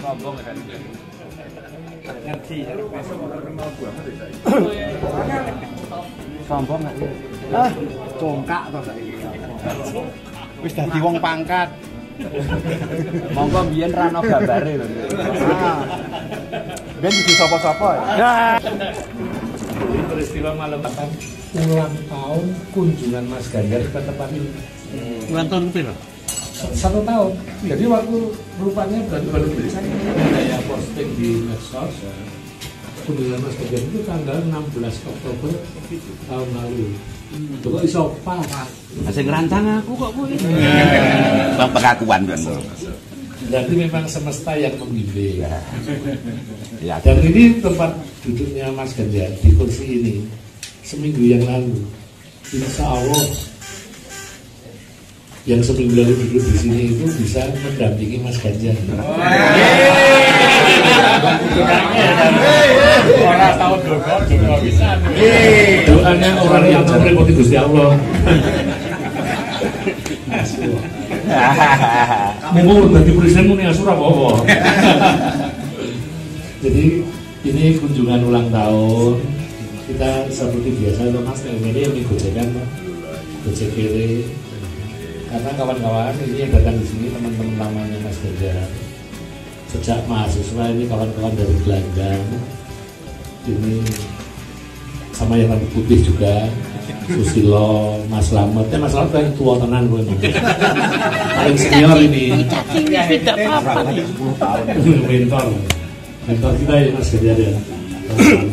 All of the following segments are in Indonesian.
Sombong kan itu. Ngerti ya. Sombong enggak? Ah, congkak to saiki. Wis dadi wong pangkat. Monggo biyen ra ono gambare lho. Ben iki sapa-sapa ya. Peristiwa malam ulang tahun kunjungan Mas Ganjar ke tempat ini. Ulang tahun piro? 1 tahun. Jadi waktu rupanya baru beli saya posting di medsos. Kunjungan Mas Ganjar itu tanggal 16 Oktober tahun lalu. Kok iso pas? Sing ngerancang aku kok kuwi. Bang pengakuan kan. Berarti memang semesta yang membimbing. Ya. Dan ini tempat duduknya Mas Ganjar di kursi ini seminggu yang lalu. Insya Allah yang seminggu lalu duduk di sini itu bisa mendampingi Mas Ganjar. Orang tahu doa bisa. Doanya orang yang merepoti Gusti Allah. Mau bagi presiden muni asura bawa. Jadi ini kunjungan ulang tahun. Kita seperti biasa loh Mas, ini yang digojekan Pak. Gojek kiri. Karena kawan-kawan ini yang datang di sini teman-teman lamanya Mas Ganjar. Sejak mahasiswa ini kawan-kawan dari Gelanggang. Ini sama yang rambut putih juga. Susilo, Mas Slamet. Mas Slamet kan tua tenan gue. Paling senior ini. Tidak apa-apa. 10 tahun. Mentor kita ya Mas Ganjar ya.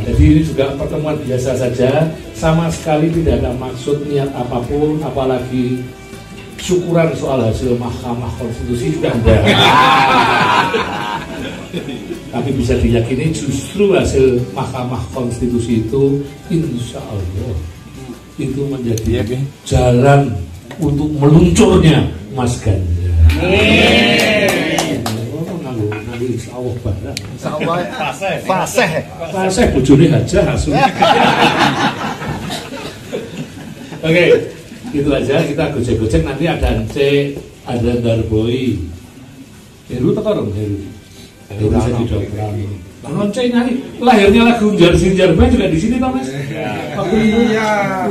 Jadi ini juga pertemuan biasa saja, sama sekali tidak ada maksud niat apapun, apalagi syukuran soal hasil Mahkamah Konstitusi juga enggak. Tapi bisa diyakini justru hasil Mahkamah Konstitusi itu insya Allah itu menjadi jalan untuk meluncurnya Mas Ganjar. Insya Allah barang. Insya Allah fasih bojone aja langsung. Oke, itu aja kita gojek-gojek nanti ada Ence, ada Darboy. Heru teko dong Heru. Heru bisa didobrak. Lonce nyanyi, lahirnya lagu Jar Sinjar Bay juga di sini toh Mas. Iya.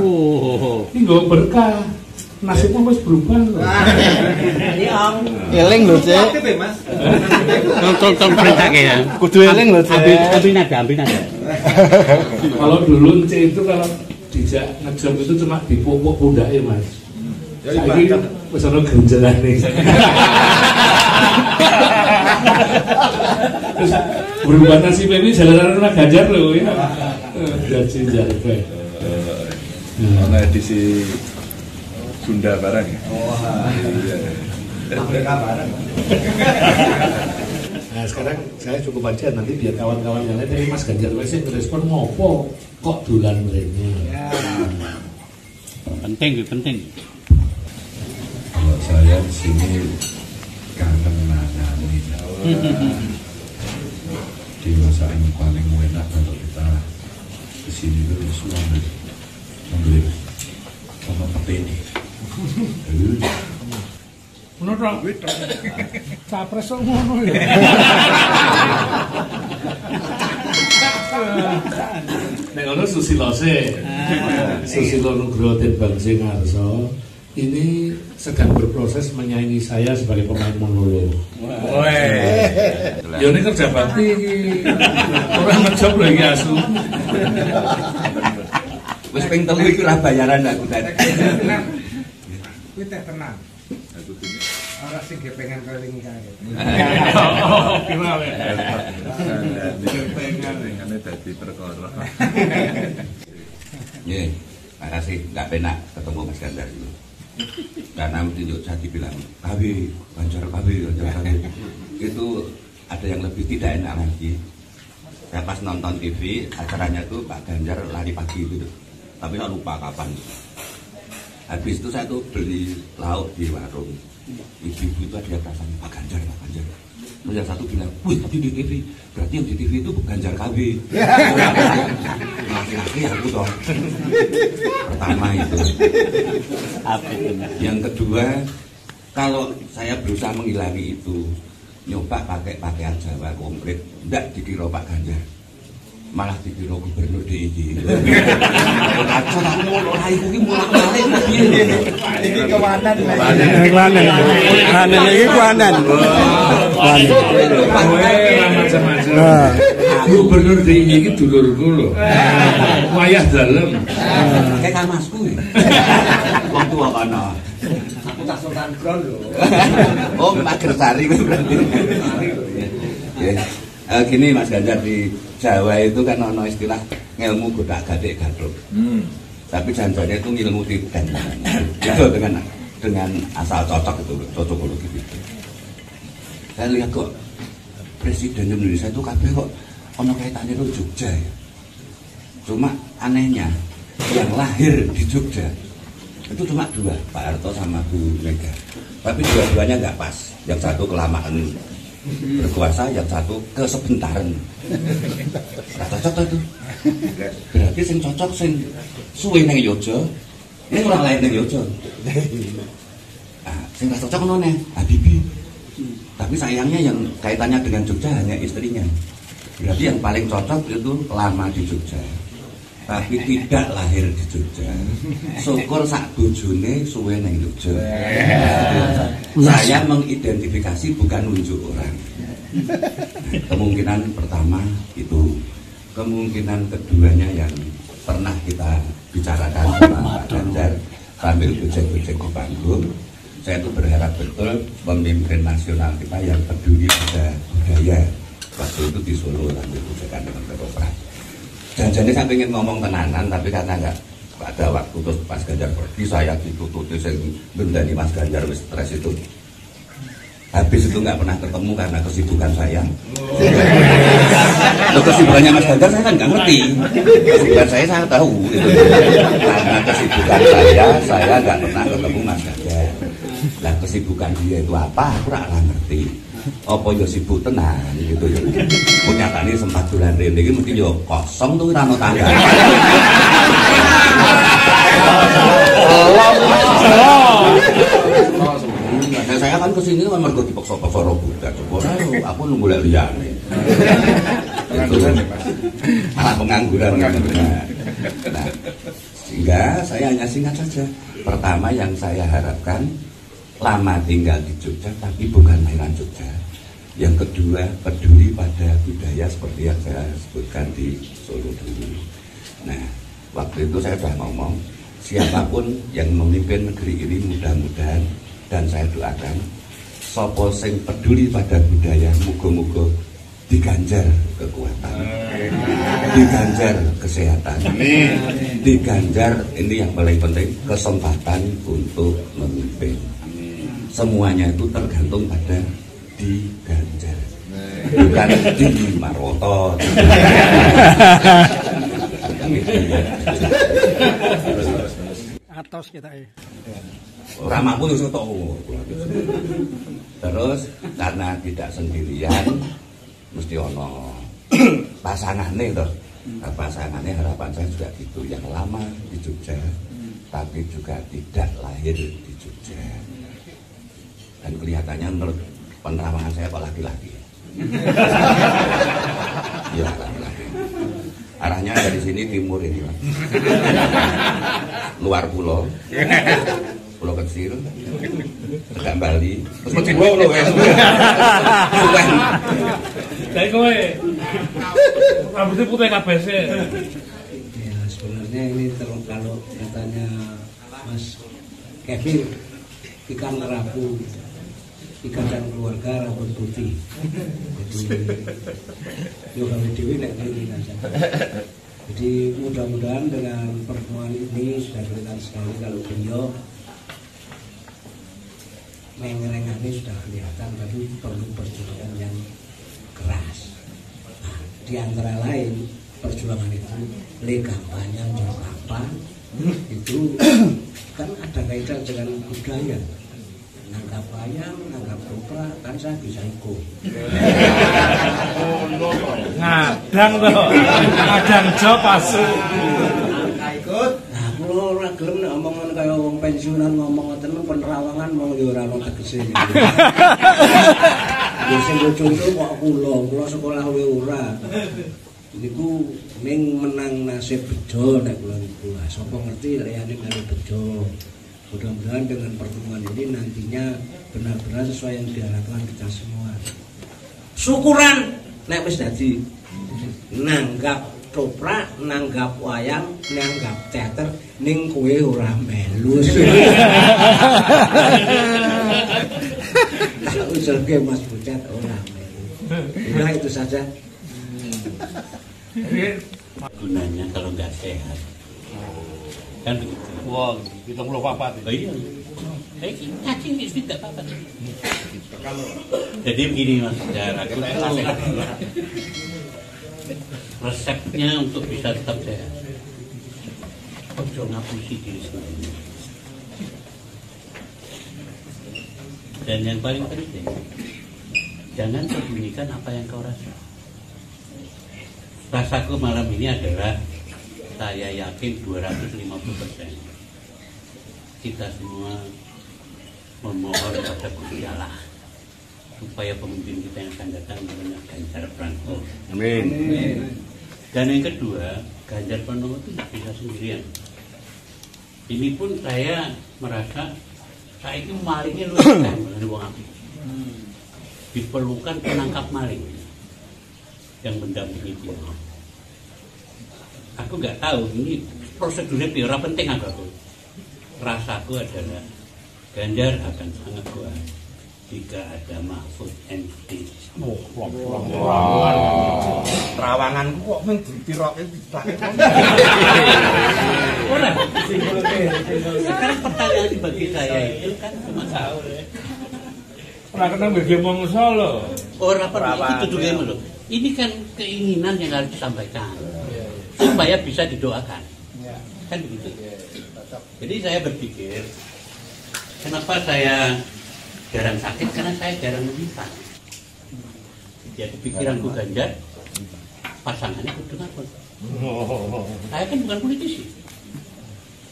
Ini nggak berkah. Nasibnya wis berubah loh. Eling lho, Cek. Tong perintah ya. Kudu eling lho, Cek. Ambil nada. Kalau dulu C itu kalau dijak ngejam itu cuma di pupuk pundaknya Mas. Saiki wis ana genjelane. Terus berubah nasib ini jalanan anak Ganjar loh ya. Jar Sinjar Bay. Ana edisi Sunda barang ya. Afrika barang. Nah sekarang saya cukup aja nanti biar kawan-kawan yang lain dari Mas Ganjar sih merespon ngopo kok dolan mrene. Penting. Kalau saya di sini kangen nangani. Di masa yang paling enak kalau kita di sini itu suami ambil sama petani. Menurut capres kok ngono ya. Nek ngono Susilo Nugroho Bangsa Ngarso ini sedang berproses menyaingi saya sebagai pemain monolog. Ya ini kerja bakti iki. Ora ngejob lho iki asu. Wis ping 3 iki ora bayaran aku tadi. Kuwi teh tenang. Ora sing kepengen kelingi kae. Gimana? Pengen dadi perkara. Nggih, makasih enggak penak ketemu Mas Ganjar dulu. Karena tunjuk saya dibilang Ganjar KW. Itu ada yang lebih tidak enak lagi. Saya pas nonton TV acaranya tuh Pak Ganjar lari pagi itu, tapi nggak lupa kapan. Habis itu saya tuh beli lauk di warung. Ibu-ibu itu ada yang rasanya Pak Ganjar. Terus yang satu bilang, wih tadi di TV, berarti yang di TV itu Ganjar KW. Laki-laki aku toh. Pertama itu. Yang kedua, kalau saya berusaha menghilangi itu, nyoba pakai pakaian Jawa komplit, enggak dikira Pak Ganjar, malah dikira gubernur DIY. Kacau aku mau lari kuwi mulak-malik piye. Iki kewanan. Kanan iki kuanan. Macam-macam. Gubernur DIY iki dulurku lho. Wayah dalem. Kayak kamasku ya. Wong tua kono. Aku tak sultan bron lho. Oh, Magersari kuwi berarti. Gini Mas Ganjar, di Jawa itu kan ono istilah ngilmu godak-gadik gaduk. Tapi janjinya itu ngilmu titen. Itu dengan asal cocok itu, cocokologi itu. Saya lihat kok Presiden Indonesia itu kabeh kok ono kaitannya itu Jogja ya. Cuma anehnya yang lahir di Jogja itu cuma 2, Pak Harto sama Bu Mega. Tapi dua-duanya nggak pas. Yang satu kelamaan berkuasa, yang satu kesebentaran. Nah, cocok itu. Berarti sing cocok sing suwe nang Yogya. Ini orang lain nang Yogya. Nah, sing cocok none Habibie. Tapi sayangnya yang kaitannya dengan Jogja hanya istrinya. Berarti yang paling cocok itu lama di Jogja, tapi tidak lahir di Jogja. Syukur sak bojone suwe nang Jogja. Saya mengidentifikasi bukan nunjuk orang. Kemungkinan pertama itu, kemungkinan keduanya yang pernah kita bicarakan sama Pak Ganjar sambil gojek-gojek di panggung. Saya itu berharap betul pemimpin nasional kita yang peduli pada budaya. Waktu itu di Solo sambil gojekan dengan Demokrat. Janjinya saya ingin ngomong tenanan, tapi karena nggak ada waktu terus Mas Ganjar pergi, saya ditututi saya bendani Mas Ganjar stres itu. Habis itu nggak pernah ketemu karena kesibukan saya. Loh, kesibukannya Mas Ganjar saya kan nggak ngerti. Kesibukan saya tahu gitu. Karena kesibukan saya nggak pernah ketemu Mas Ganjar. Lah kesibukan dia itu apa? Aku nggak ngerti. Apa ya sibuk tenan gitu ya. Nyatane sempat dolan rene iki mesti yo kosong tuh ora ono tangga. Saya kan kesini kan mergo dipaksa-paksa robudak. Ora aku nunggu lek liyane. malah pengangguran. Nah, sehingga saya hanya singkat saja. Pertama yang saya harapkan lama tinggal di Jogja tapi bukan mainan Jogja. Yang kedua peduli pada budaya seperti yang saya sebutkan di Solo dulu. Nah, waktu itu saya sudah ngomong siapapun yang memimpin negeri ini mudah-mudahan dan saya doakan sapa sing peduli pada budaya muga-muga diganjar kekuatan, diganjar kesehatan, diganjar ini yang paling penting kesempatan untuk memimpin. Semuanya itu tergantung pada diganjar, bukan di Maroto. Atos kita Ramah pun itu tahu. Terus karena tidak sendirian, mesti ono pasangannya toh. Pasangannya harapan saya juga gitu, yang lama di Jogja, tapi juga tidak lahir di Jogja. Dan kelihatannya menurut penerawangan saya kok laki-laki. Iya laki-laki. Arahnya dari sini timur ini, Pak. Luar pulau. Pulau kecil, tegak Bali, terus mesti dua loh ya. Jadi kowe rambutnya putih kabeh sih. Ya sebenarnya ini kalau katanya Mas Kevin ikan kerapu, ikan dan keluarga rambut putih. Jadi yo kami dewi nek ini aja. Jadi mudah-mudahan dengan pertemuan ini sudah kelihatan sekali kalau beliau mengerengani sudah kelihatan, tapi perlu perjuangan yang keras. Nah, di antara lain perjuangan itu kampanye apa itu kan ada kaitan dengan budaya. Nanggap wayang, nanggap kopra, kan saya bisa ikut. Ngadang tuh, ngadang job asu. Ikut. Nah, kalau ora gelem nek omongan kaya wong pensiunan ngomong ngoten penerawangan wong yo ora ono tegese. Ya sing contoh kok kula sekolah wae ora. Niku ning menang nasib bejo nek kula niku. Sapa ngerti liyane karo bejo. Mudah-mudahan dengan pertemuan ini nantinya benar-benar sesuai yang diharapkan kita semua. Syukuran nek wis dadi nanggap toprak, nanggap wayang, nanggap teater ning kowe ora melu. Usulke Mas Bucat ora melu. Udah itu saja. Gunanya kalau nggak sehat kan begitu. Wah, kita belum apa-apa. Oh iya. Cacing itu tidak apa-apa. Jadi begini Mas, aku resepnya untuk bisa tetap sehat. Ojo ngapusi diri sendiri. Dan yang paling penting, jangan sembunyikan apa yang kau rasa. Rasaku malam ini adalah saya yakin 250% kita semua memohon kepada Gusti Allah supaya pemimpin kita yang akan datang benar-benar Ganjar Pranowo. Amin. Dan yang kedua, Ganjar Pranowo itu tidak bisa sendirian. Ini pun saya merasa saya itu malingnya luwih akeh dari wong apik. Diperlukan penangkap maling yang mendampingi dia. Aku nggak tahu ini prosedurnya biar penting aku. Rasaku adalah Ganjar akan sangat kuat jika ada Mahfud MD. Terawangan kok mung ditiroke ditake. Ora. Sekarang pertanyaan bagi saya itu kan cuma tahu. Ora kena bagi wong Solo. Ora perlu itu juga lho. Ini kan keinginan yang harus disampaikan supaya bisa didoakan. Kan begitu. Jadi saya berpikir, kenapa saya jarang sakit? Karena saya jarang meminta. Jadi pikiranku Ganjar, pasangannya kudu ngapun. Saya kan bukan politisi.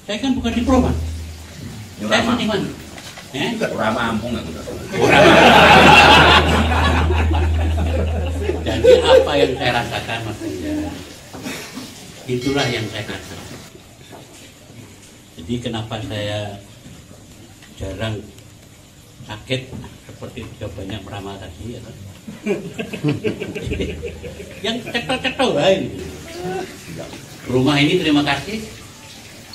Saya kan bukan diplomat. Saya seniman. Ora mampu nggak? Jadi apa yang saya rasakan Mas Ganjar, itulah yang saya katakan. Jadi kenapa saya jarang sakit seperti jawabannya Pramana tadi ya kan? Yang cetok-cetok lain. Rumah ini terima kasih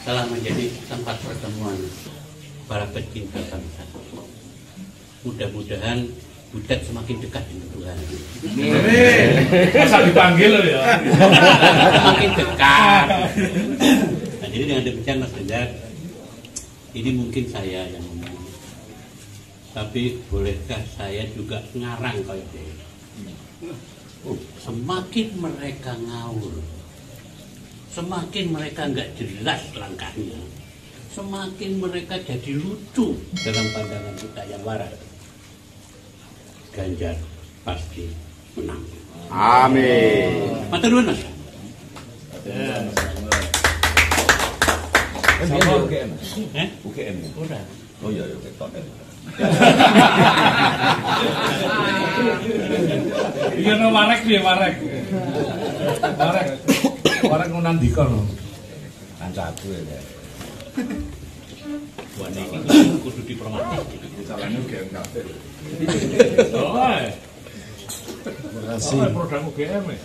telah menjadi tempat pertemuan para pecinta bangsa. Mudah-mudahan Butet semakin dekat dengan Tuhan. Masa dipanggil ya? Semakin dekat. Nah, jadi dengan demikian Mas Ganjar, ini mungkin saya yang ngomong. Tapi bolehkah saya juga ngarang kayak dia? Semakin mereka ngawur, semakin mereka nggak jelas langkahnya, semakin mereka jadi lucu dalam pandangan kita yang waras. Ganjar pasti menang. Amin. Matur nuwun Mas. Sama UGM. UGM. Ora. Oh iya, ketok. Iya no Marek piye Marek? Marek ngunandika no. Kancaku ya. Wane iki kudu dipermati. Salahnya UGM kabeh. Oh. Terima kasih. Produk UGM ya.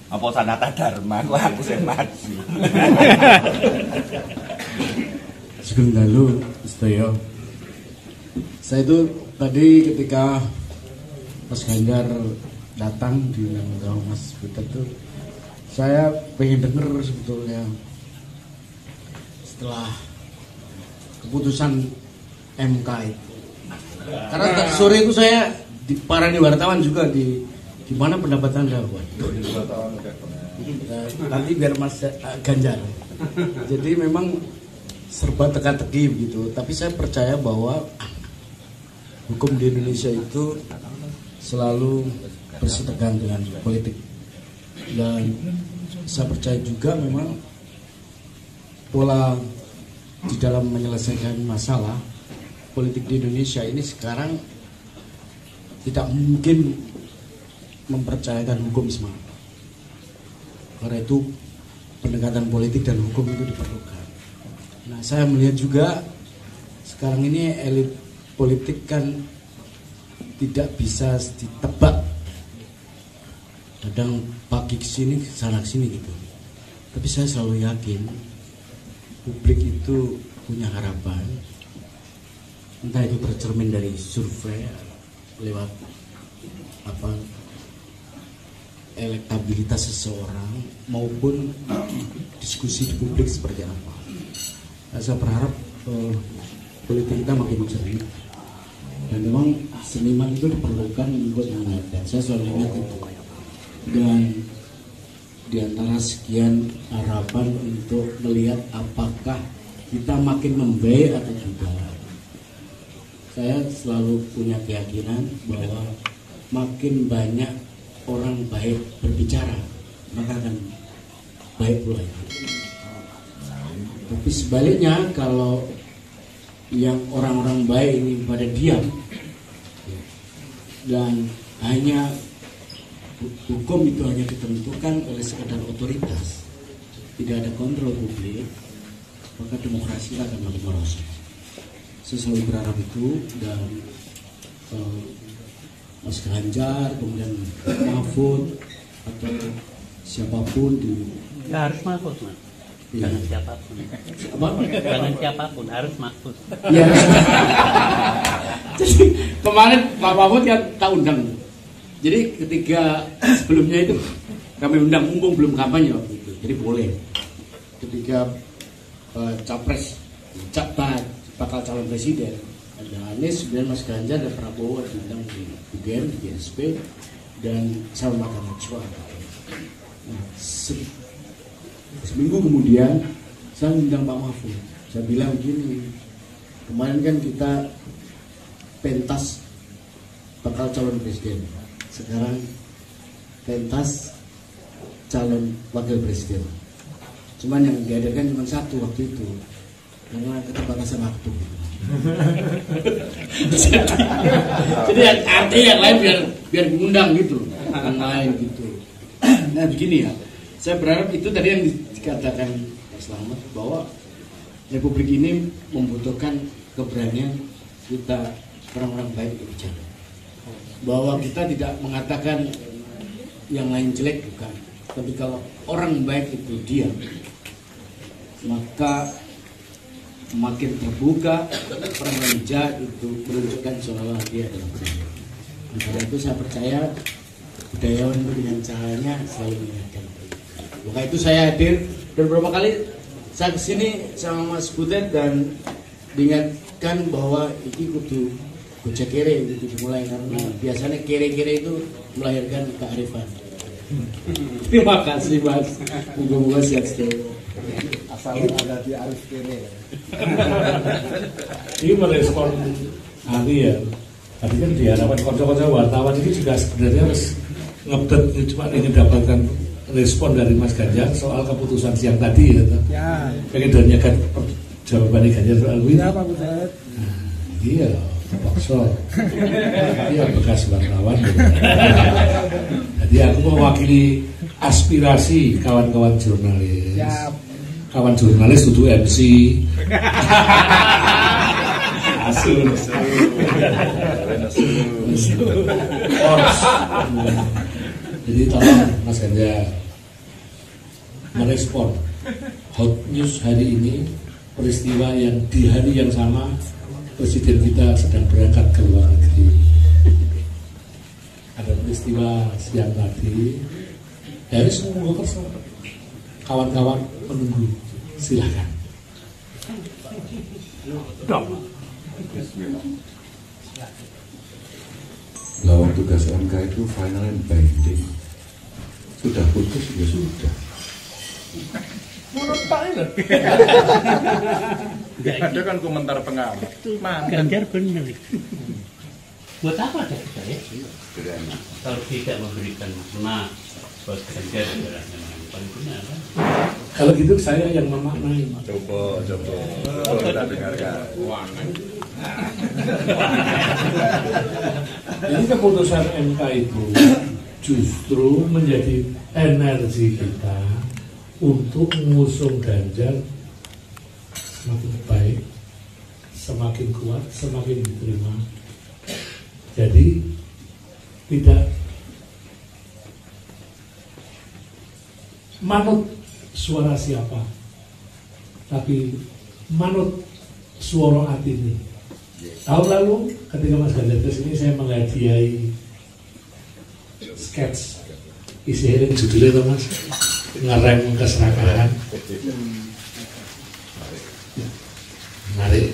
Apa Sanata Dharma aku sing maju. Sugeng dalu sedaya. Saya itu tadi ketika Mas Ganjar datang di undang Mas Butet tuh, saya pengen denger sebetulnya setelah keputusan MK itu. Karena tadi sore itu saya para wartawan juga di mana pendapat Anda, waduh. Nanti biar Mas Ganjar. Jadi memang serba teka-teki begitu. Tapi saya percaya bahwa hukum di Indonesia itu selalu bersitegang dengan politik. Dan saya percaya juga memang pola di dalam menyelesaikan masalah politik di Indonesia ini sekarang tidak mungkin mempercayakan hukum semata. Karena itu pendekatan politik dan hukum itu diperlukan. Nah, saya melihat juga sekarang ini elit politik kan tidak bisa ditebak. Kadang pagi kesini, sana kesini gitu. Tapi saya selalu yakin publik itu punya harapan. Entah itu tercermin dari survei lewat apa elektabilitas seseorang maupun diskusi di publik seperti apa. Nah, saya berharap politik kita makin jernih. Dan memang seniman itu diperlukan untuk mengaitkan. Saya selalu ingat itu. Dan di antara sekian harapan untuk melihat apakah kita makin membaik atau tidak, saya selalu punya keyakinan bahwa makin banyak orang baik berbicara, maka akan baik pula itu. Tapi sebaliknya, kalau yang orang-orang baik ini pada diam dan hanya hukum itu hanya ditentukan oleh sekadar otoritas, tidak ada kontrol publik, maka demokrasi akan makin merosot. Saya selalu berharap itu. Dan Mas Ganjar, kemudian Mahfud atau siapapun di Ya harus Mahfud, Mas. Jangan siapapun. Jangan siapapun, harus Mahfud. Ya. Jadi kemarin Pak Mahfud yang tak undang. Jadi ketika sebelumnya itu kami undang, mumpung belum kampanye waktu itu. Jadi boleh. Ketika capres bakal calon presiden, ada Anies, kemudian Mas Ganjar dan Prabowo diundang di UGM, di GSP, dan saya makan Najwa. Nah, seminggu kemudian saya undang Pak Mahfud. Saya bilang begini, kemarin kan kita pentas bakal calon presiden, sekarang pentas calon wakil presiden. Cuman yang diadakan cuma satu waktu itu karena keterbatasan waktu. Jadi artinya yang lain biar diundang gitu. yang lain gitu. Nah begini ya, saya berharap itu tadi yang dikatakan Pak Slamet bahwa Republik ini membutuhkan keberanian kita orang-orang baik untuk bicara. Bahwa kita tidak mengatakan yang lain jelek, bukan. Tapi kalau orang baik itu diam, maka makin terbuka orang jahat itu menunjukkan seolah-olah dia adalah budaya. Karena itu saya percaya budayawan itu dengan caranya selalu mengingatkan. Maka itu saya hadir dan beberapa kali saya kesini sama Mas Butet dan diingatkan bahwa ini kudu gojek kere itu dimulai karena biasanya kere-kere itu melahirkan kearifan. Terima kasih Mas. Moga-moga sehat selalu. Asal ada di arif kere. Ini merespon ya. Tadi kan diharapkan kocok-kocok wartawan ini juga sebenarnya harus ngebet cuma ingin dapatkan respon dari Mas Ganjar soal keputusan siang tadi ya. Pengen danyakan jawaban Ganjar soal itu. Iya Pak Butet. Iya, paksa. Iya bekas wartawan. Jadi aku mewakili aspirasi kawan-kawan jurnalis. Kawan jurnalis duduk MC. Asun. Jadi tolong Mas Ganjar merespon hot news hari ini, peristiwa yang di hari yang sama Presiden kita sedang berangkat ke luar negeri. Ada peristiwa siang tadi. Dari semua person, kawan-kawan menunggu, silakan. Lawan tugas MK itu final and binding. Sudah putus ya sudah. Menurut Pak ini. Ada kan komentar pengamat. Ganjar benar. Buat apa ada kita ya? Kalau tidak memberikan makna buat Ganjar adalah yang paling benar kan? Kalau gitu saya yang memaknai. Coba. Kita dengarkan. Jadi keputusan MK itu justru menjadi energi kita untuk mengusung Ganjar semakin baik, semakin kuat, semakin diterima. Jadi tidak manut suara siapa, tapi manut suara hati ini. Tahun lalu ketika Mas Ganjar kesini saya menghadiahi sketch isi ini judulnya Mas ngerem keserakahan. Menarik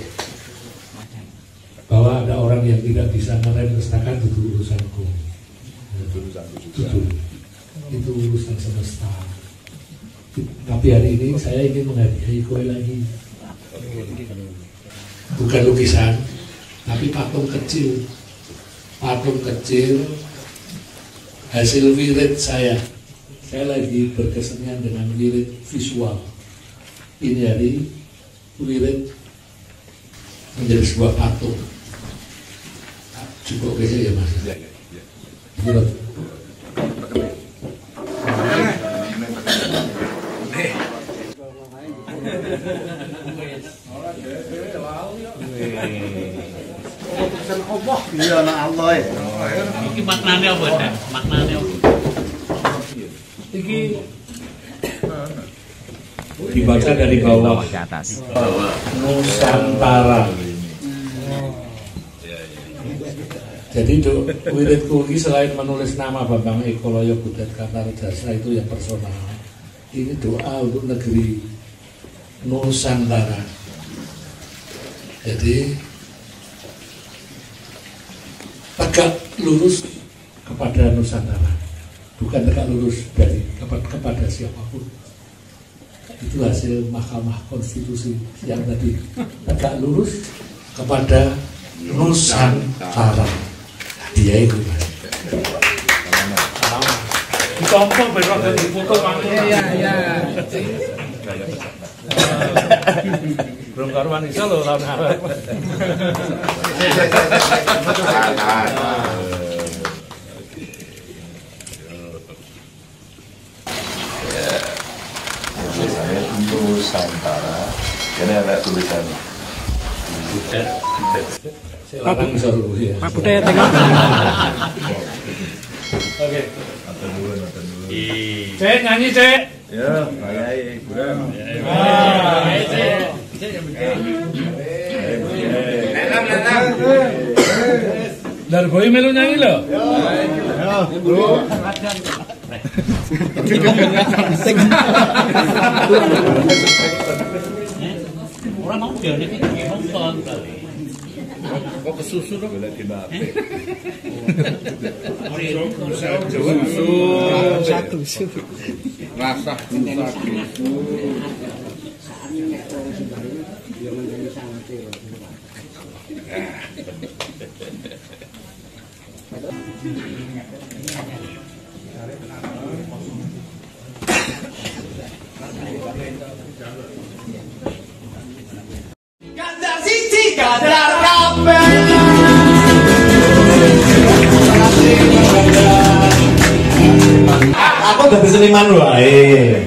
bahwa ada orang yang tidak bisa ngerem keserakahan itu urusanku. Itu urusan semesta. Tapi hari ini saya ingin menghadiahi kowe lagi. Bukan lukisan, tapi patung kecil hasil wirid saya lagi berkesenian dengan wirid visual. Ini hari wirid menjadi sebuah patung. Cukup biasa ya Mas. Menurut Iya anak Allah ya. Ini maknanya apa ya? Maknanya apa? ini dibaca dari bawah ke atas. Nusantara. Jadi wiridku ini selain menulis nama Bambang Ekoloyo Butet Kartarejasa itu yang personal. Ini doa untuk negeri Nusantara. Jadi tegak lurus kepada Nusantara, bukan tegak lurus dari kepada siapapun. Itu hasil Mahkamah Konstitusi yang tadi, tegak lurus kepada Nusantara. Dia itu Ditompok besok dan diputus langsung. Iya. Belum karuan isa loh tahun harap. Nusantara. Ini ada tulisan Butet. Larang seru ya. Pak Butet tengok. Oke. atau dulu. Cek nyanyi cek. Ya, baik, kurang. Darboy melu nyanyi loh. Orang mau dia ini nonton kali. Kok kesusu dong? Boleh dibapik. Susu. Rasa Kadar siji kadar kabeh. Aku dadi seniman wae.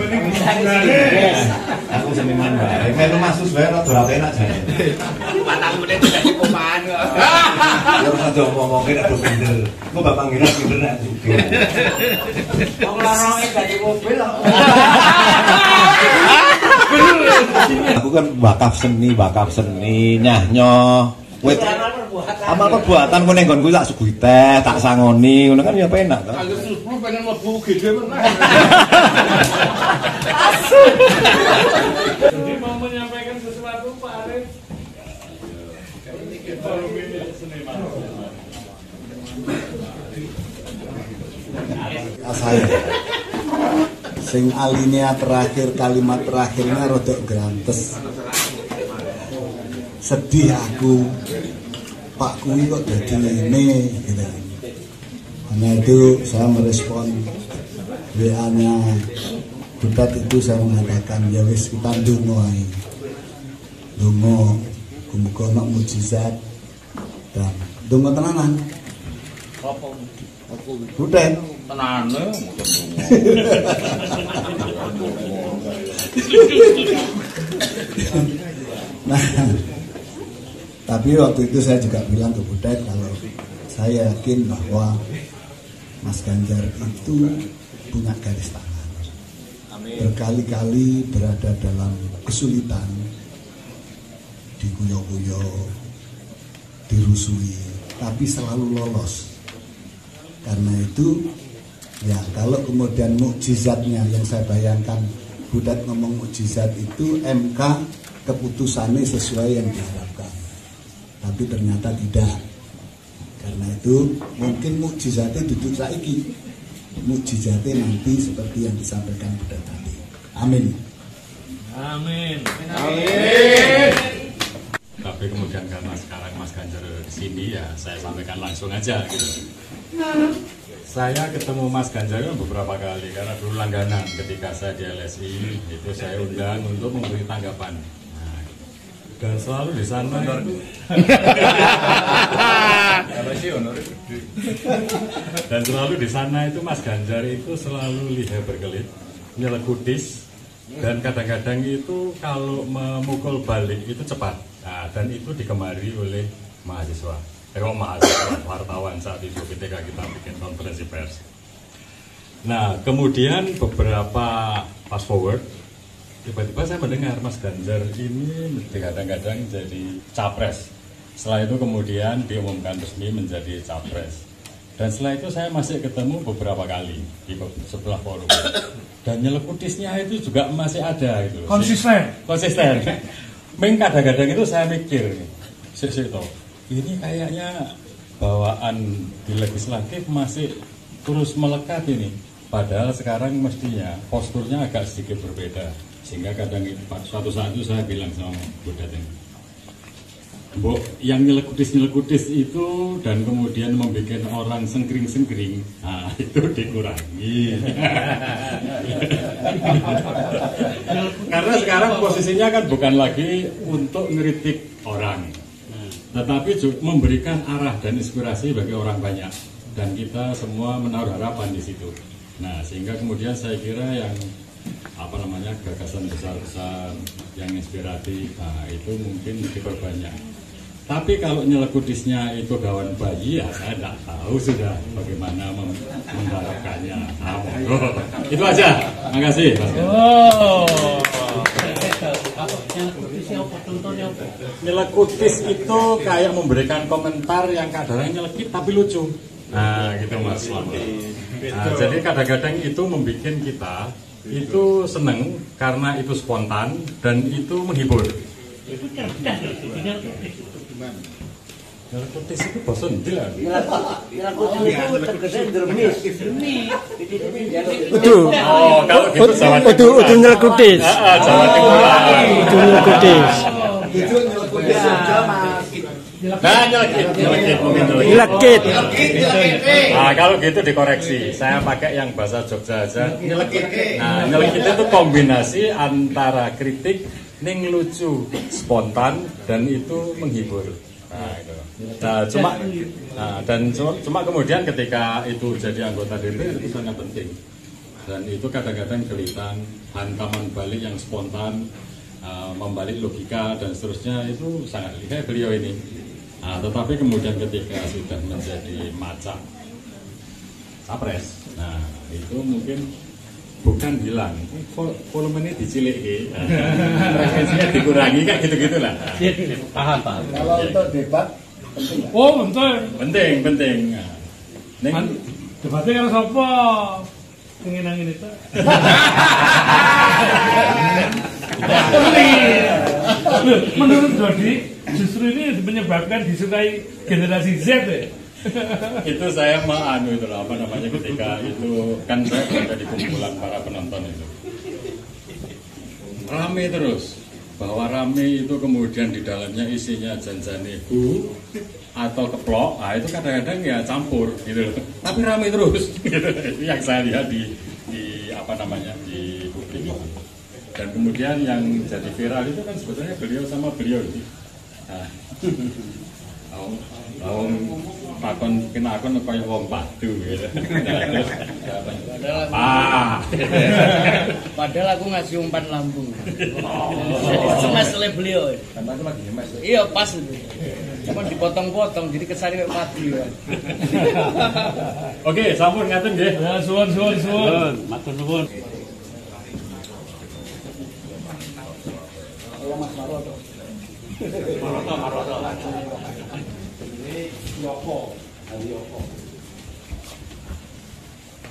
Aku seniman wae. Melu masus wae rada enak jane. Matamu meneh tidak kumpaan kok. Ya ora ada ngomongke nek do bener. Kok bapak ngira bener nek juga. Wong larange dadi mobil kok. Aku kan wakaf seni nyahnyo. Wit amal perbuatan ku ning nggonku tak suguhi teh, tak sangoni, ngono kan ya penak to. Kalau susu pengen mlebu GD meneh. Jadi mau menyampaikan sesuatu Pak Arif. Saya sing alinea terakhir kalimat terakhirnya rodok grantes. Sedih aku, Pak Kui kok jadi ini gitu. Karena itu saya merespon WA-nya Butet itu, saya mengatakan ya wis kita ndonga ae. Ndonga muga ana mukjizat dan ndonga tenanan. Butet Tenane Nah, tapi waktu itu saya juga bilang ke Butet kalau saya yakin bahwa Mas Ganjar itu punya garis tangan. Berkali-kali berada dalam kesulitan, diguyo-guyo, dirusui, tapi selalu lolos. Karena itu, ya kalau kemudian mukjizatnya yang saya bayangkan, Butet ngomong mukjizat itu MK keputusannya sesuai yang diharapkan. Tapi ternyata tidak. Karena itu mungkin mukjizatnya duduk saiki, mukjizatnya nanti seperti yang disampaikan Butet tadi. Amin. Amin. Amin. Tapi kemudian karena sekarang Mas Ganjar di sini, ya saya sampaikan langsung aja gitu. Saya ketemu Mas Ganjar beberapa kali karena dulu langganan ketika saya di LSI, itu saya undang untuk memberi tanggapan. Dan selalu di sana itu dan selalu di sana itu Mas Ganjar itu selalu lidah berkelit, nyelekudis, dan kadang-kadang itu kalau memukul balik itu cepat. Nah, dan itu digemari oleh mahasiswa, wartawan saat itu ketika kita bikin konferensi pers. Nah, kemudian beberapa fast forward, tiba-tiba saya mendengar Mas Ganjar ini kadang-kadang jadi capres. Setelah itu kemudian diumumkan resmi menjadi capres. Dan setelah itu saya masih ketemu beberapa kali di sebelah forum. Dan nyelekudisnya itu juga masih ada gitu. Konsisten. Meng kadang-kadang itu saya mikir, ini kayaknya bawaan di legislatif masih terus melekat ini. Padahal sekarang mestinya posturnya agak sedikit berbeda. Sehingga kadang suatu saat itu saya bilang sama Butet ini, Mbok, yang nyelekudis itu dan kemudian membuat orang sengkring-sengkring, nah itu dikurangi. Karena sekarang posisinya kan bukan lagi untuk ngeritik orang, tetapi juga memberikan arah dan inspirasi bagi orang banyak. Dan kita semua menaruh harapan di situ. Nah, sehingga kemudian saya kira yang gagasan besar-besar yang inspiratif, nah itu mungkin diperbanyak. Tapi kalau nyelekutisnya itu gawan bayi, ya saya tidak tahu sudah bagaimana mengharapkannya. Itu aja. Makasih. Nyelekutis itu kayak memberikan komentar yang kadang-kadang nyelekit tapi lucu. Nah, gitu Mas. Nah, jadi kadang-kadang itu membuat kita itu seneng karena itu spontan dan itu menghibur. Itu cerdas Nyelekutis itu bosan tidak? Nyelekutis itu terkesan dermis. Oh, kalau gitu Jawa Timur. Udah nyelekutis. Jawa Timur. Udah nyelekutis. Itu nyelekutis saja Mas. Nah, nyelekit. Nah, kalau gitu dikoreksi. Saya pakai yang bahasa Jogja aja. Nyelekit. Nah, nyelekit itu kombinasi antara kritik, ning lucu, spontan, dan itu menghibur. Nah, itu. Cuma kemudian ketika itu jadi anggota DPR itu sangat penting. Dan itu kadang-kadang kelihatan hantaman balik yang spontan, membalik logika dan seterusnya itu sangat lihat beliau ini. Nah, tetapi kemudian ketika sudah menjadi macam capres, nah itu mungkin bukan hilang, volumenya diciliki, frekuensinya dikurangi, kayak gitu-gitulah. Paham. Kalau untuk debat penting. Oh, penting. Nah, debatnya kan siapa? Ingin itu. Menurut Dodi, justru ini menyebabkan disukai generasi Z ya? Itu saya ketika itu kan saya berada di kumpulan para penonton itu rame terus, bahwa rame itu kemudian di dalamnya isinya janjaniku atau keplok, nah itu kadang-kadang ya campur gitu, tapi rame terus gitu. Yang saya lihat di publik. Dan kemudian yang jadi viral itu kan sebetulnya beliau sama beliau itu. Nah, takon kena akun kaya wong padu gitu. Padahal aku ngasih umpan lambung. Jadi masalah beliau. Iya pas itu. Cuma dipotong-potong jadi kesannya kayak padi. Oke, sampun ngaten nggih. Ya, suwun. Matur nuwun. Mas Maroto. Yoko.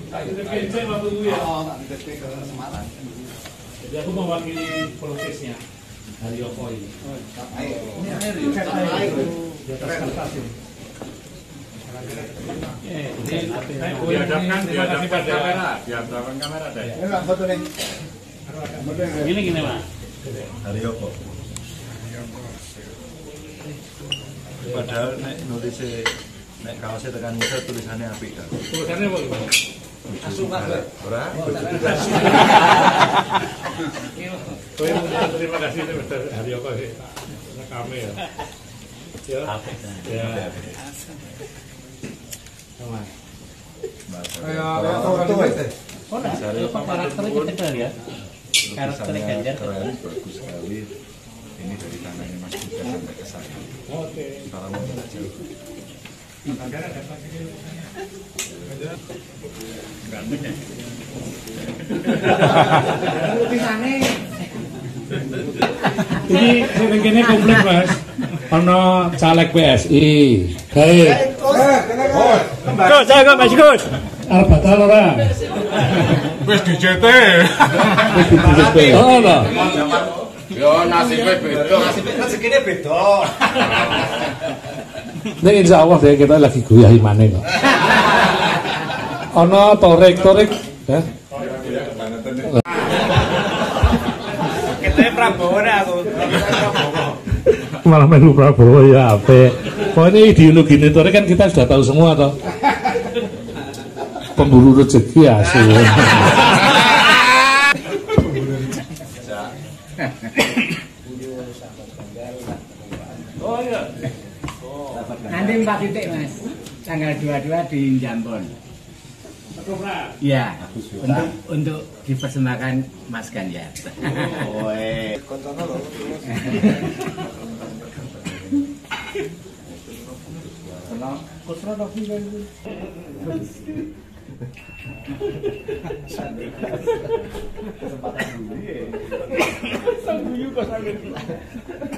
Itu kenceng waktu itu ya. Ke Semarang. Jadi aku mewakili pelukisnya dari Yoko ini. Ini air ya. Di atas kertas ini. Dihadapkan kamera deh. Enggak foto nih. Gini Mas. Haryoko. Padahal nek nulisnya nek kaosnya tekan muka tulisannya apik kan. Tulisannya apa gimana? Langsung kabeh. Ora. Terima kasih Mr. Haryoko sih. Kami ya. Ya. Sama. Kayak foto itu. Oh, karakternya kita ya. Karakternya Ganjar keren, bagus sekali. Ini dari tangannya Mas Buka sampai ke saya. Oke. Salam jarak jauh. Ganteng ya. Lukisannya. Ini kene komplit Mas. Ono caleg PSI. Baik. Saya kok Mas Gus. Arep batal ora? Wis di JT. Wis di JT. Oh, lho. Yo nasibnya beda. Rezekine beda. Nek insyaallah deh kita lagi guyahi maneh kok. Ono torik ya. Kita Prabowo nek aku. Malah melu Prabowo ya apik. Pokoknya ideologi torik kan kita sudah tahu semua toh. Pemburu rezeki asyik. Oh iya. Nanti 4 titik Mas. Tanggal 22 di Jambon. Ya, untuk dipersembahkan Mas Ganjar. Oh,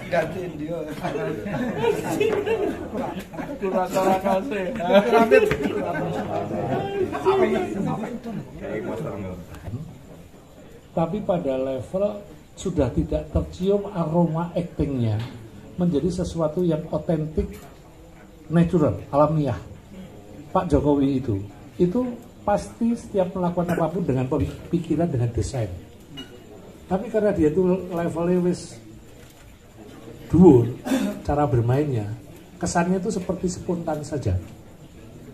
gantiin dia. Tapi pada level sudah tidak tercium aroma aktingnya menjadi sesuatu yang otentik, natural, alamiah. Pak Jokowi itu pasti setiap melakukan apapun dengan pikiran, dengan desain. Tapi karena dia itu levelnya wis dhuwur, cara bermainnya, kesannya itu seperti spontan saja.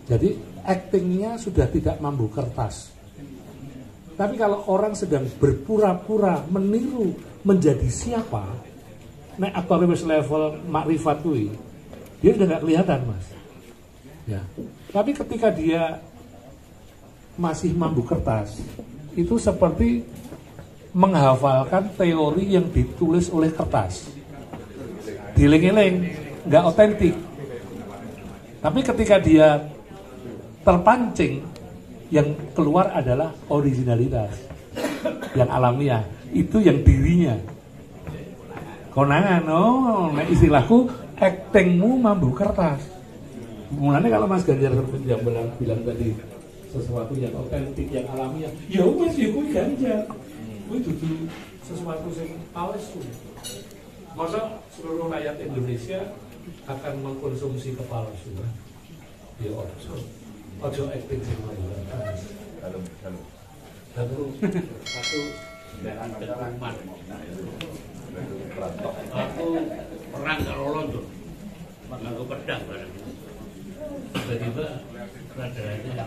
Jadi aktingnya sudah tidak mampu kertas. Tapi kalau orang sedang berpura-pura meniru menjadi siapa, nek aktor wis level makrifat kuwi, dia udah nggak kelihatan, Mas. Ya. Tapi ketika dia masih mampu kertas, itu seperti menghafalkan teori yang ditulis oleh kertas. Diling-iling, nggak otentik. Tapi ketika dia terpancing, yang keluar adalah originalitas, yang alamiah, itu yang dirinya. Konangan, nek istilahku, aktingmu mampu kertas. Mulanya kalau Mas Ganjar yang bilang tadi sesuatu yang otentik, yang alamiah, ya wes ya kuwi Ganjar. Kuwi dudu sesuatu yang palsu. Masa seluruh rakyat Indonesia akan mengkonsumsi kepalsuan? Ya ojo akting sing satu aku perang karo Londo nganggo pedang bareng. Tiba-tiba radarnya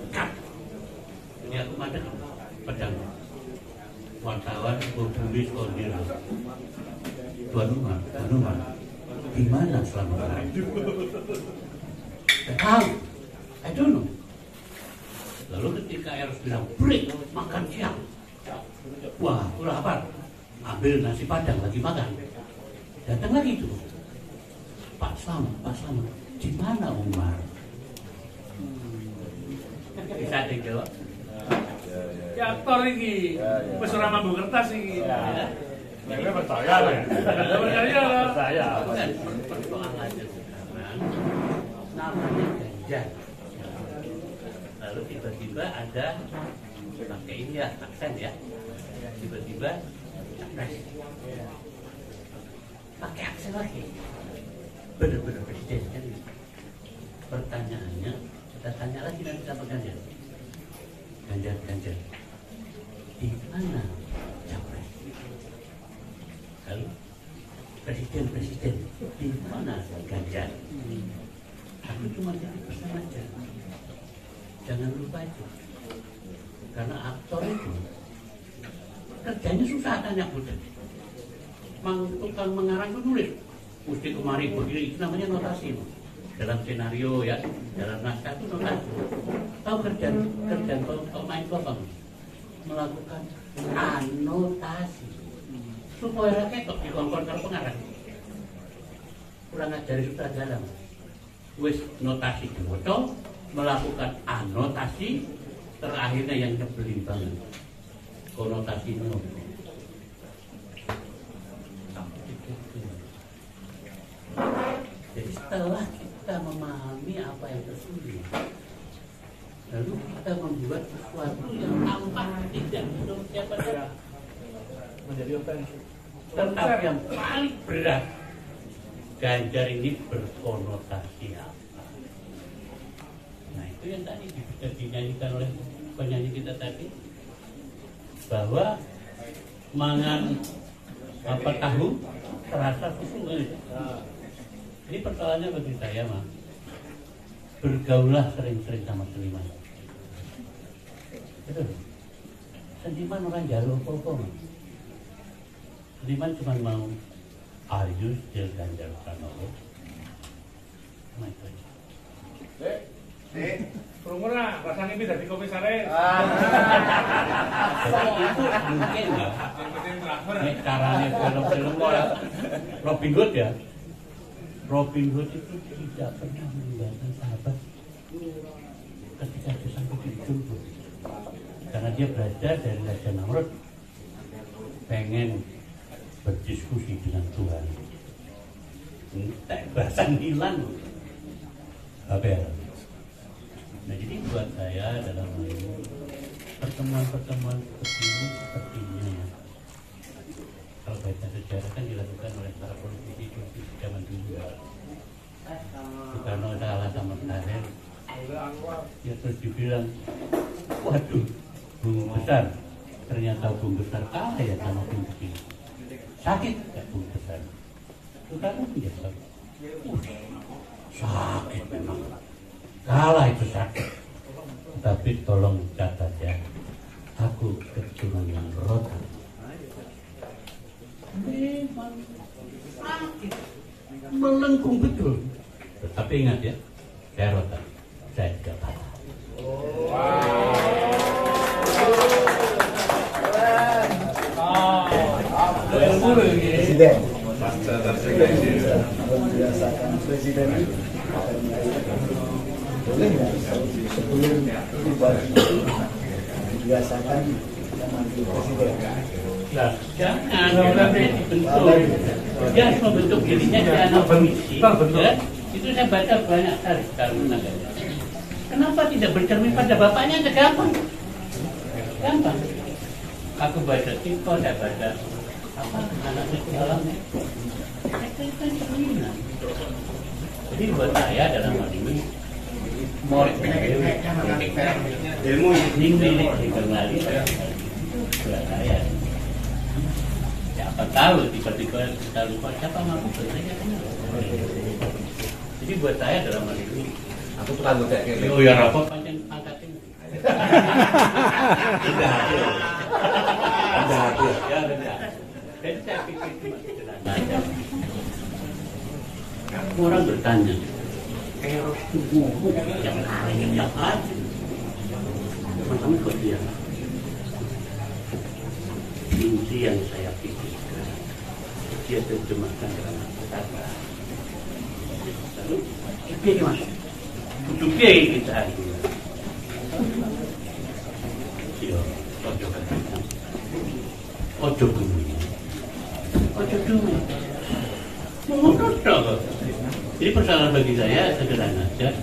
kap. Ini aku madang pedang. Wartawan berbulis kondir. Tuan Umar, gimana selama ini? Tahu, I don't know. Lalu ketika Eros bilang break, makan siang. Wah, aku lapar. Ambil nasi padang lagi makan. Datang lagi tuh. Pak Slamet, di mana Umar? Bisa dijawab. Ya aktor ini, wis ora mampu kertas iki. Ya percaya lah. Percaya. Persoalannya sekarang namanya Ganjar. Lalu tiba-tiba ada pakai ini ya, aksen ya. Tiba-tiba capres. Pakai aksen lagi. Benar-benar presiden kan. Pertanyaannya, kita tanya lagi nanti sama Ganjar. Ganjar. Di mana capres? Lalu presiden di mana Ganjar? Aku cuma jadi pesan aja. Jangan lupa itu. Karena aktor itu kerjanya susah, tanya budak. Tukang mengarang itu nulis. Mesti kemari begini, itu namanya notasi. Dalam senario ya, dalam naskah itu notasi. Tahu kerjaan pemain kopang melakukan anotasi supaya ketok dikongkon karo pengarang. Kurang ngajari sutradara. Wis notasi diwoto, melakukan anotasi, terakhirnya yang nyebelin banget. Konotasi menurut. Jadi setelah kita memahami apa yang tersulit, lalu kita membuat sesuatu yang tampak tidak menurut siapa saja menjadi otentik. Tetapi yang paling berat, Ganjar ini berkonotasi apa? Nah itu yang tadi bisa dinyanyikan oleh penyanyi kita tadi, bahwa mangan apa tahu terasa susu. Ini persoalannya bagi saya mah, bergaulah sering-sering sama seniman. Betul. Seniman orang jalur apa-apa. Seniman cuma mau Ayu Ganjar Pranowo. Rumurna, rasanya ini dari komisaris. Itu mungkin ya. Caranya film-film Robin Hood ya. Robin Hood itu tidak pernah meninggalkan sahabat ketika dia sampai di ujung. Karena dia belajar dari Raja Namrud, pengen berdiskusi dengan Tuhan. Bahasa hilang. Babel. Nah jadi buat saya dalam hal ini pertemuan-pertemuan sepertinya ya. Kalau baca sejarah kan dilakukan oleh para politisi zaman dulu. Soekarno kalah sama Tahir, ya terus dibilang, waduh, Bung Besar, ternyata Bung Besar kalah ya sama Bung Kecil. Sakit ya Bung Besar. Soekarno biasa. Sakit memang. Kalah itu sakit. Tapi tolong catat ya, aku keturunan rotan. Memang sakit, melengkung betul. Tetapi ingat ya, saya rotan, saya tidak patah. Presiden. Membiasakan presiden boleh nggak sebelum pribadi itu dibiasakan memanggil presiden? Nah, jangan dibentuk. Dia harus membentuk dirinya di anak komisi. Ya, itu saya baca banyak kali sekarang menangganya. Kenapa tidak bercermin pada bapaknya aja gampang? Gampang. Aku baca Tiko, saya baca apa anak di dalamnya. Itu cerminan. Jadi buat saya dalam hal ini ilmu ini milik dikenali buat saya. Siapa tahu tiba-tiba kita lupa siapa mampu bertanya kenal. Jadi buat saya dalam hal ini aku tuh kan udah kayak oh ya rapor panjang angkatin. Tidak hadir. Tidak hadir. Ya tidak. Jadi saya pikir cuma sederhana aja. Orang bertanya, eros itu yang lain yang ada. Teman-teman kok dia? Inti yang saya pikirkan, dia terjemahkan dalam kata. Lalu, ini mas, untuk dia kita hari. Yo, ojo kan, ojo dulu, ojo dulu. Menurut dong. Jadi persoalan bagi saya sederhana saja.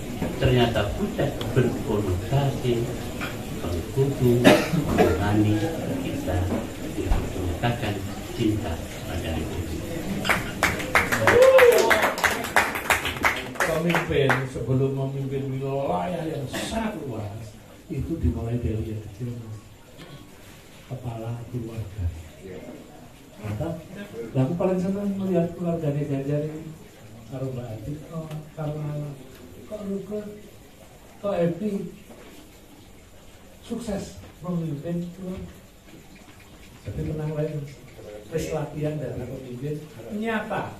Ternyata pucat berkonotasi mengkudu, menangani kita menyatakan cinta pada Republik. Pemimpin sebelum memimpin wilayah yang sangat luas itu dimulai dari yang kecil, kepala keluarga. Maka, aku paling senang melihat keluarganya Ganjar ini. Karo Mbak Ati, karena kok Ruko, kok Epi sukses memimpin itu. Jadi menang lain, terus latihan dari pemimpin nyata.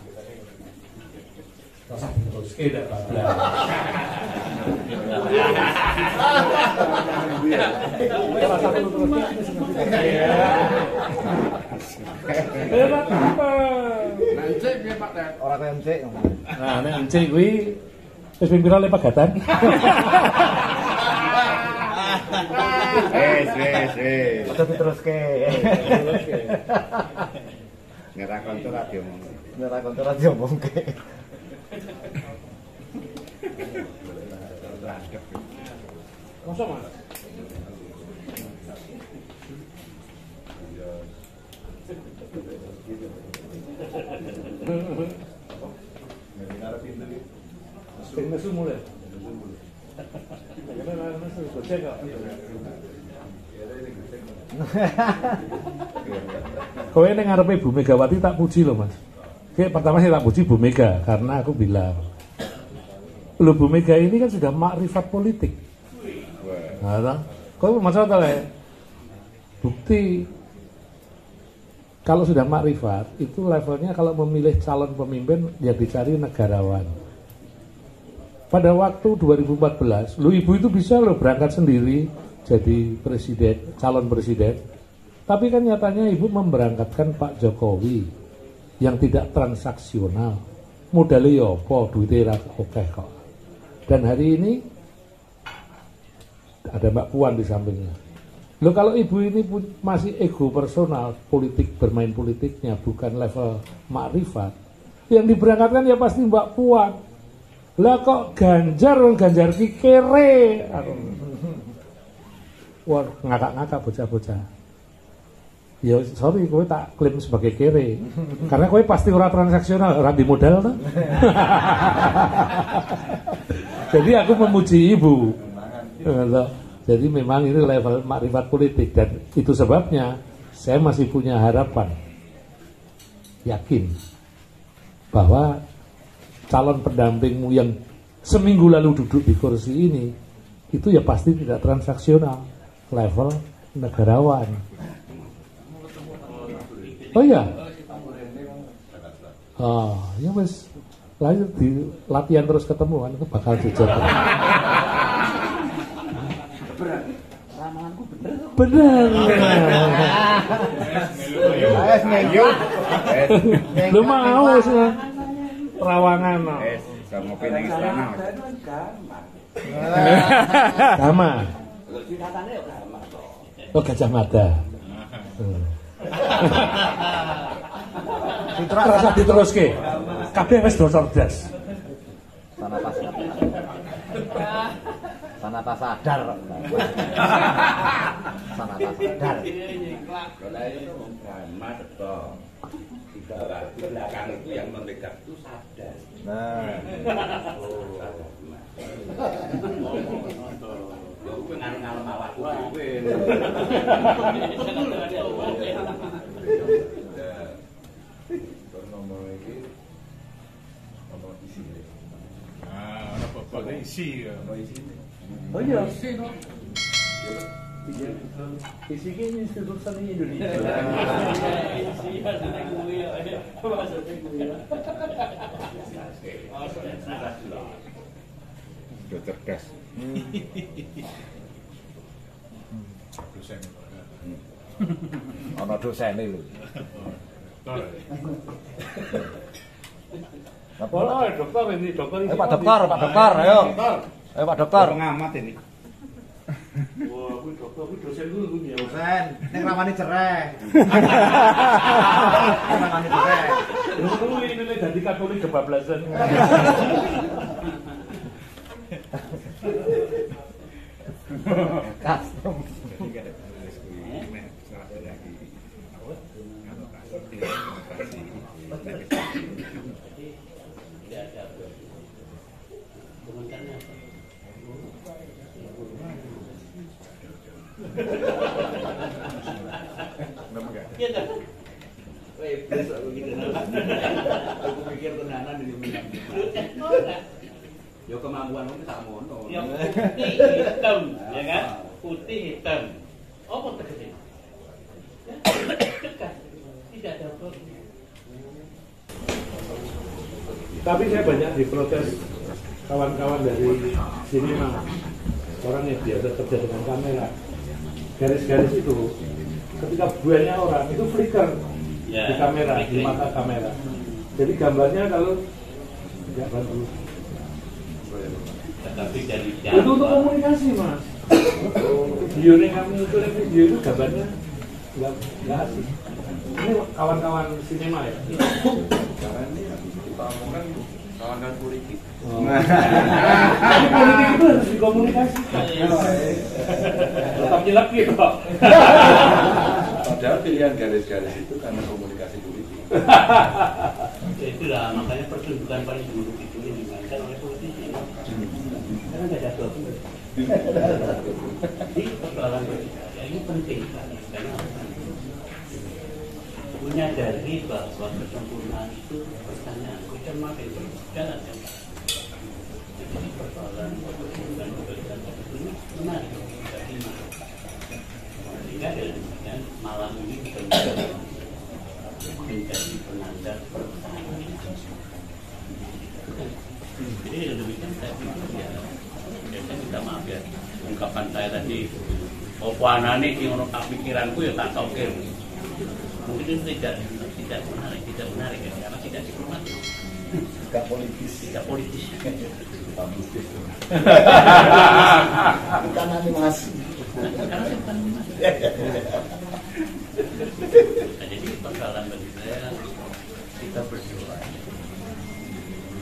Rasa terus tidak apa-apa. Orang encik. Nah, nek encik kuwi wis pira le pegatan. Wes. Aja diteruske. Ngira konco ra diomongke. Masa Mas? Nesu mulai. Kowe ning ngarepe Bu Megawati tak puji loh Mas. Kayak pertama saya tak puji Bu Mega karena aku bilang loh Bu Mega ini kan sudah makrifat politik. Nah, kau masalah ya? Bukti kalau sudah makrifat itu levelnya kalau memilih calon pemimpin yang dicari negarawan. pada waktu 2014, lu ibu itu bisa lo berangkat sendiri jadi presiden, calon presiden. Tapi kan nyatanya ibu memberangkatkan Pak Jokowi yang tidak transaksional. Modalnya apa, duitnya oke kok. Dan hari ini ada Mbak Puan di sampingnya. Lo kalau ibu ini masih ego personal, politik, bermain politiknya bukan level makrifat, yang diberangkatkan ya pasti Mbak Puan. Lah kok Ganjar ki kere. Wah, ngakak-ngakak bocah-bocah. Ya sorry, kowe tak klaim sebagai kere. Karena kowe pasti ora transaksional, ora di modal tuh. Jadi aku memuji ibu. Jadi memang ini level makrifat politik, dan itu sebabnya saya masih punya harapan, yakin bahwa calon pendampingmu yang seminggu lalu duduk di kursi ini itu ya pasti tidak transaksional, level negarawan. Oh iya, ya wes, lanjut di latihan terus ketemu kan, itu bakal jujur. Bener. Lu mau sih Rawangan. Ngopi nang istana. Sama. Oh, Gajah Mada. Terasa diteruske. Kabeh wis do cerdas. Sanata sadar. Sanata sadar. Kalau itu drama betul. Di belakang itu yang mendekat itu sadar. Nah. Gue ngalem awakku dhewe. Ngomong iki apa isi. Apa isi ya? Oh iya, isi no. Isi ini Institut Seni Indonesia. Sudah cerdas. Dosen. Ana dosene lho. Apa lah dokter ini, dokter ini. Pak Dokter, ayo. Ayo Pak Dokter. Pengamat ini. Wah, kuwi dokter, kuwi dosen dulu kuwi ya. Dosen, ning rawani cerai. Rawani cerai. Dulu ini dadi Katolik kebablasan. Custom. Iya kan? Repres aku gitu. Aku pikir tenanan ini. Yo kemampuan kamu tak mono. Yang putih hitam, ya kan? Putih hitam. Apa tegese? Ya, dekat. Tidak ada problem. Tapi saya banyak diprotes kawan-kawan dari sini mah, orang yang biasa kerja dengan kamera, garis-garis itu ketika banyak orang itu flicker ya, di kamera, di mata kamera. Jadi gambarnya kalau tidak bagus. Tapi dari itu untuk komunikasi mas. Videonya kami itu video itu gambarnya nggak asik. Ini kawan-kawan sinema ya. Karena ini kita omongkan kawan-kawan politik. Tapi politik itu harus dikomunikasikan. Tetap jelek gitu. Padahal pilihan garis-garis itu karena komunikasi politik. Ya itulah makanya pertunjukan paling buruk itu yang dimainkan oleh politisi. Karena nggak ada dokumen. Jadi persoalan ya ini penting sekali karena menyadari bahwa kesempurnaan itu pertanyaan kita makin berjalan. Jadi persoalan kesempurnaan itu menarik bagi sehingga dengan malam ini bisa menjadi penanda pertahanan. Jadi dengan demikian saya pikir ya saya minta maaf ya ungkapan saya tadi opo anane ki ngono tak pikiranku ya tak tokir. Mungkin itu tidak menarik ya, karena tidak diplomatis. Tidak politis. Bukan animasi. Nah, jadi persoalan bagi saya kita berdoa.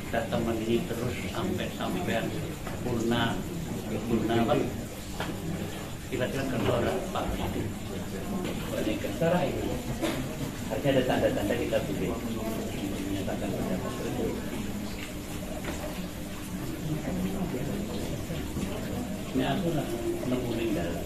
Kita teman ini terus sampai purna apa? Kira-kira kedua Pak itu. Secara itu harusnya ada tanda-tanda kita boleh menyatakan pendapat tersebut. Ini aku nemuin dalam.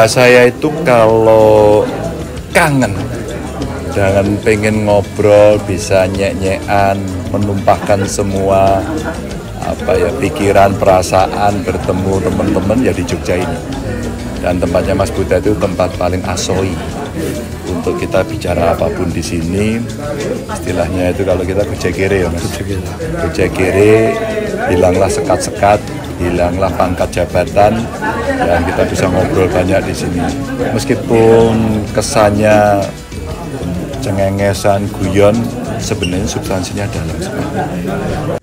Saya itu kalau kangen dengan pengen ngobrol, bisa nyek-nyekan, menumpahkan semua pikiran, perasaan, bertemu teman-teman ya di Jogja ini. Dan tempatnya Mas Buta itu tempat paling asoi untuk kita bicara apapun di sini. Istilahnya itu kalau kita gojekere ya Mas. Gojekere, hilanglah sekat-sekat, hilanglah pangkat jabatan, dan kita bisa ngobrol banyak di sini. Meskipun kesannya cengengesan, guyon, sebenarnya substansinya dalam sekali.